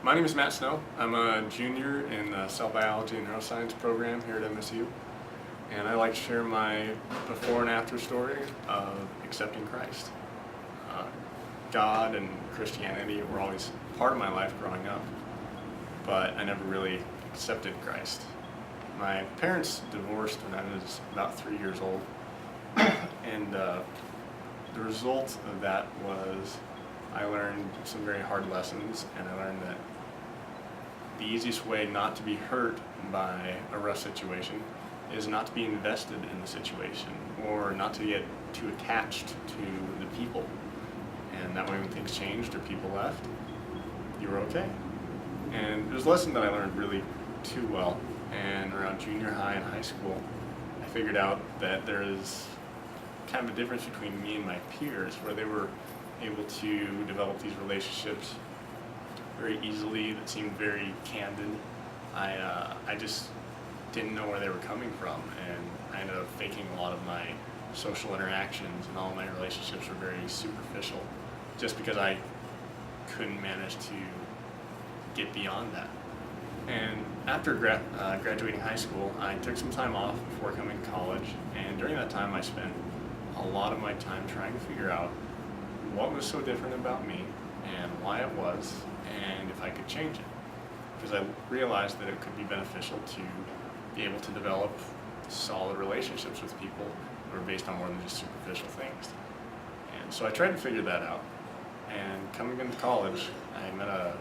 My name is Matt Snow. I'm a junior in the cell biology and neuroscience program here at MSU, and I like to share my before and after story of accepting Christ. Uh, God and Christianity were always part of my life growing up, but I never really accepted Christ. My parents divorced when I was about 3 years old, and the result of that was I learned some very hard lessons, and I learned that the easiest way not to be hurt by a rough situation is not to be invested in the situation or not to get too attached to the people. And that way when things changed or people left, you were okay. And it was a lesson that I learned really too well. And around junior high and high school, I figured out that there is kind of a difference between me and my peers where they were able to develop these relationships very easily that seemed very candid. I just didn't know where they were coming from, and I ended up faking a lot of my social interactions, and all my relationships were very superficial just because I couldn't manage to get beyond that. And after graduating high school, I took some time off before coming to college, and during that time I spent a lot of my time trying to figure out what was so different about me and why it was, and if I could change it. Because I realized that it could be beneficial to be able to develop solid relationships with people who are based on more than just superficial things. And so I tried to figure that out. And coming into college, I met a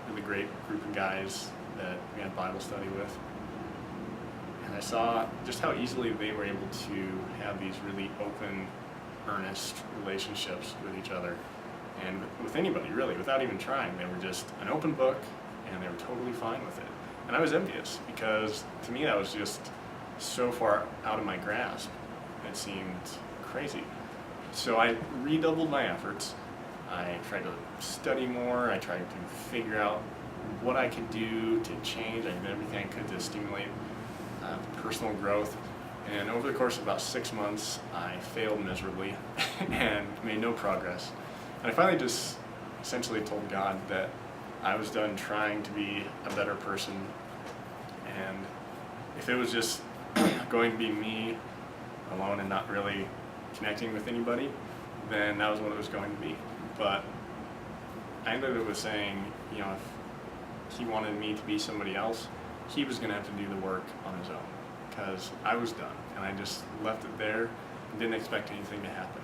really great group of guys that we had Bible study with. And I saw just how easily they were able to have these really open, earnest relationships with each other. And with anybody, really, without even trying. They were just an open book, and they were totally fine with it. And I was envious, because to me that was just so far out of my grasp. It seemed crazy. So I redoubled my efforts. I tried to study more. I tried to figure out what I could do to change. I did everything I could to stimulate personal growth. And over the course of about 6 months, I failed miserably and made no progress. And I finally just essentially told God that I was done trying to be a better person, and if it was just going to be me alone and not really connecting with anybody, then that was what it was going to be. But I ended up with saying, if he wanted me to be somebody else, he was going to have to do the work on his own, because I was done, and I just left it there and didn't expect anything to happen.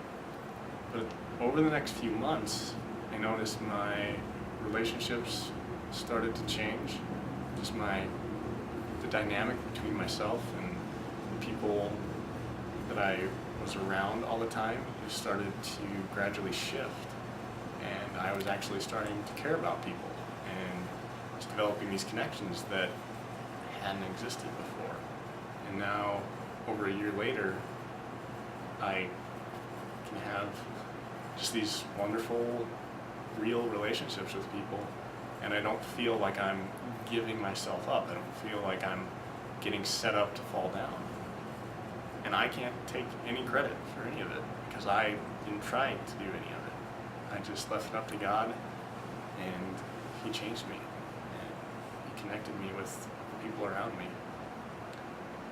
But over the next few months, I noticed my relationships started to change. Just the dynamic between myself and the people that I was around all the time just started to gradually shift. And I was actually starting to care about people and just developing these connections that hadn't existed before. And now, over a year later, I can have just these wonderful, real relationships with people, and I don't feel like I'm giving myself up. I don't feel like I'm getting set up to fall down. And I can't take any credit for any of it, because I didn't try to do any of it. I just left it up to God, and He changed me, and He connected me with the people around me.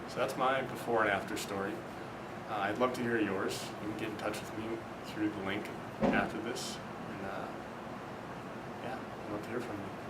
So that's my before and after story. I'd love to hear yours. You can get in touch with me through the link after this. And I'd love to hear from you.